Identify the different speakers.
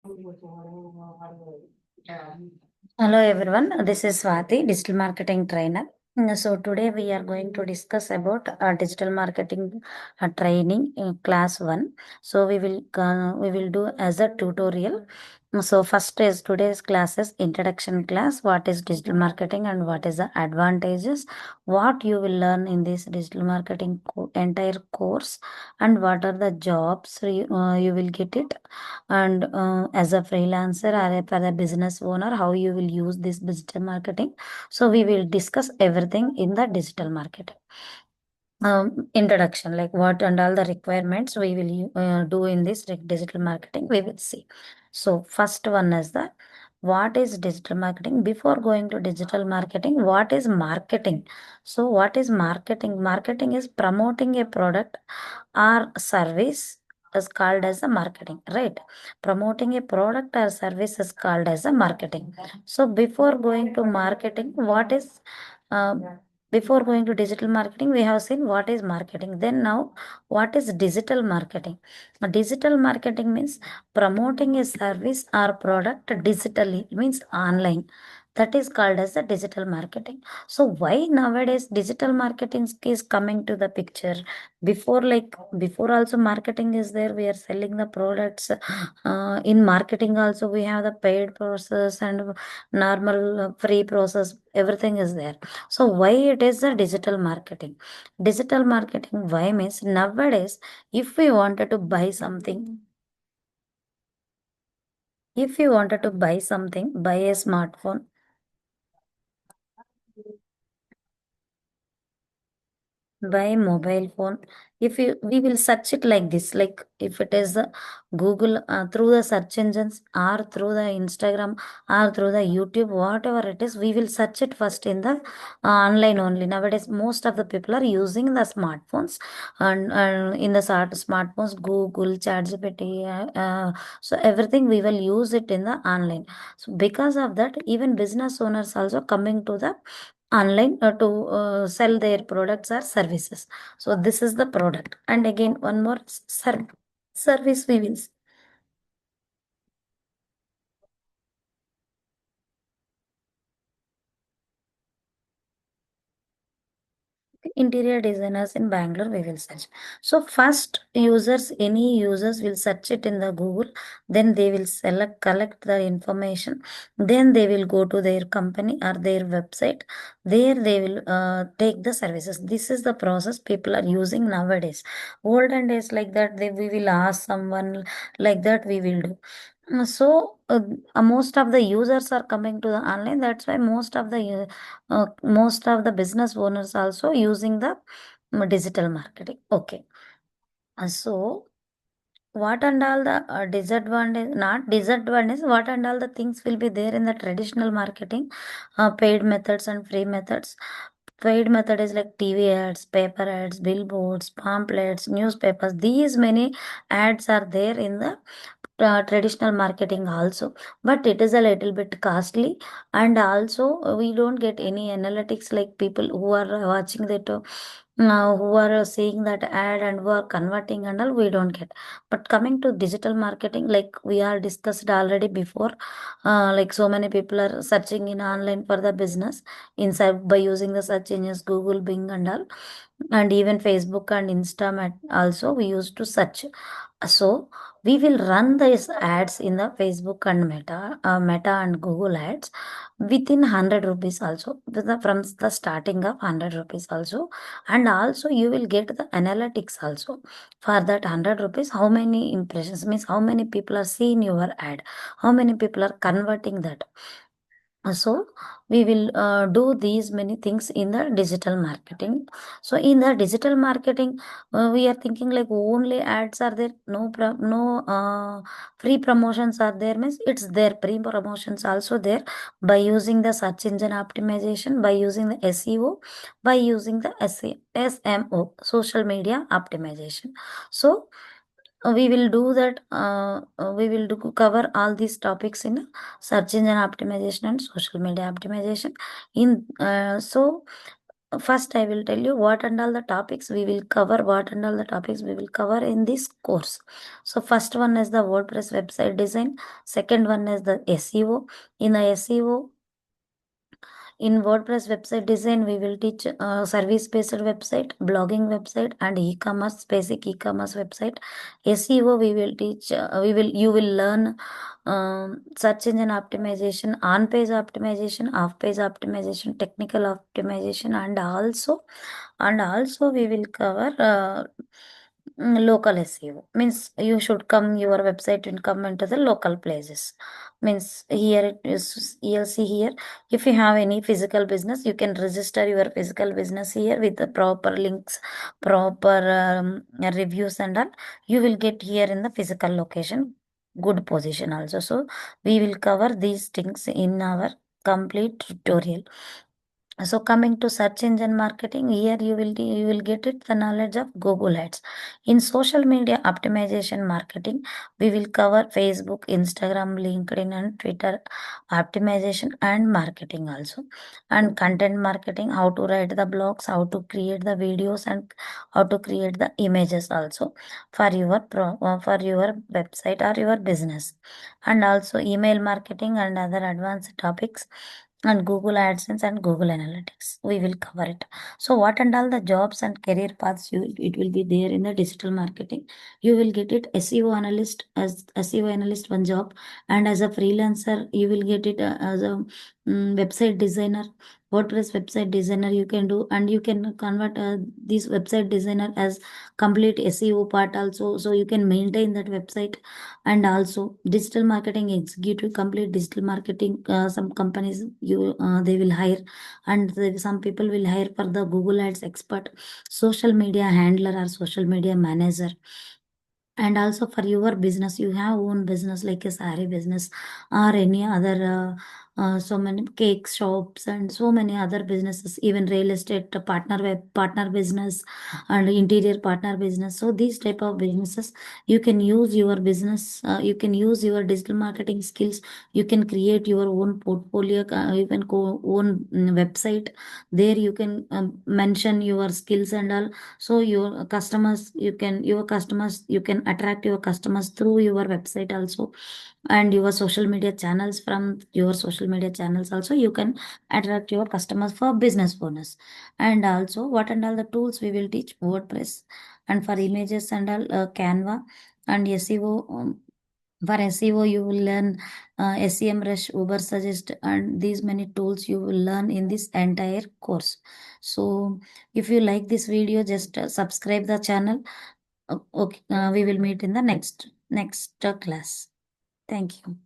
Speaker 1: Hello everyone, this is Swati, digital marketing trainer. So today we are going to discuss about digital marketing training in class 1. So we will do as a tutorial. So first is today's classes introduction class. What is digital marketing and what is the advantages? What you will learn in this digital marketing entire course, and what are the jobs you will get it, and as a freelancer or for a business owner, how you will use this digital marketing. So we will discuss everything in the digital marketing introduction, like what and all the requirements we will do in this digital marketing, we will see. So first one is the what is digital marketing. Before going to digital marketing, what is marketing? So what is marketing? Marketing is promoting a product or service, is called as the marketing, right? Promoting a product or service is called as a marketing. So before going to marketing, what is uh, before going to digital marketing, we have seen what is marketing. Then now, what is digital marketing? Digital marketing means promoting a service or product digitally, it means online. That is called as the digital marketing. So why nowadays digital marketing is coming to the picture? Before also marketing is there. We are selling the products. In marketing also we have the paid process and normal free process. Everything is there. So why it is the digital marketing? Digital marketing why means nowadays, if we wanted to buy something, if you wanted to buy something, buy a smartphone, by mobile phone, if you we will search it like this, like if it is the Google, through the search engines or through the Instagram or through the YouTube, whatever it is, we will search it first in the online only. Nowadays most of the people are using the smartphones, and in the smartphones, Google, ChatGPT, so everything we will use it in the online. So because of that, even business owners also coming to the online to sell their products or services. So this is the product, and again one more service we will. Interior designers in Bangalore, we will search. So first users, any users will search it in the Google, then they will collect the information, then they will go to their company or their website. There they will take the services. This is the process people are using nowadays. Olden days like that, we will ask someone, like that we will do. Most of the users are coming to the online. That's why most of the business owners also using the digital marketing. Okay. So what and all the disadvantage, not disadvantage, what and all the things will be there in the traditional marketing, paid methods and free methods. Paid method is like TV ads, paper ads, billboards, pamphlets, newspapers. These many ads are there in the traditional marketing also, but it is a little bit costly, and also we don't get any analytics, like people who are watching that, who are seeing that ad and who are converting and all, we don't get. But coming to digital marketing, like we are discussed already before, like so many people are searching in online for the business inside by using the search engines Google, Bing and all, and even Facebook and Instagram also we used to search. So we will run these ads in the Facebook and Meta and Google ads within 100 rupees also, from the starting of 100 rupees also, and also you will get the analytics also for that 100 rupees. How many impressions means how many people are seeing your ad, how many people are converting that. So we will do these many things in the digital marketing. So in the digital marketing, we are thinking like only ads are there, no free promotions are there, means it's there, free promotions also there, by using the search engine optimization, by using the SEO, by using the SMO, social media optimization. So we will do that. We will cover all these topics in search engine optimization and social media optimization. In so first I will tell you what and all the topics we will cover, what and all the topics we will cover in this course. So first one is the WordPress website design. Second one is the SEO. In the SEO, in WordPress website design, we will teach service-based website, blogging website, and e-commerce, basic e-commerce website. SEO, we will teach, you will learn search engine optimization, on-page optimization, off-page optimization, technical optimization, and also we will cover local SEO. Means you should come, your website will come into the local places. Means here it is, you'll see here, if you have any physical business, you can register your physical business here with the proper links, proper reviews and all. You will get here in the physical location, good position also. So we will cover these things in our complete tutorial. So coming to search engine marketing, here you will get it the knowledge of Google Ads. In social media optimization marketing, we will cover Facebook, Instagram, LinkedIn, and Twitter optimization and marketing also. And content marketing, how to write the blogs, how to create the videos, and how to create the images also for your website or your business. And also email marketing and other advanced topics, and Google AdSense and Google Analytics. We will cover it. So what and all the jobs and career paths it will be there in the digital marketing. You will get it SEO analyst one job, and as a freelancer you will get it as a website designer. WordPress website designer you can do, and you can convert this website designer as complete SEO part also, so you can maintain that website. And also digital marketing executive, complete digital marketing. Some companies they will hire, and some people will hire for the Google Ads expert, social media handler or social media manager. And also for your business, you have own business like a saree business or any other so many cake shops and so many other businesses, even real estate partner business and interior partner business. So these type of businesses, you can use your business, you can use your digital marketing skills. You can create your own portfolio, you can own website. There you can mention your skills and all. So you can attract your customers through your website also, and your social media channels. From your social media channels also you can attract your customers for business bonus. And also what and all the tools we will teach: WordPress, and for images and all Canva, and SEO. For SEO, you will learn SEMrush, Uber Suggest, and these many tools you will learn in this entire course. So, if you like this video, just subscribe the channel. Okay, we will meet in the next class. Thank you.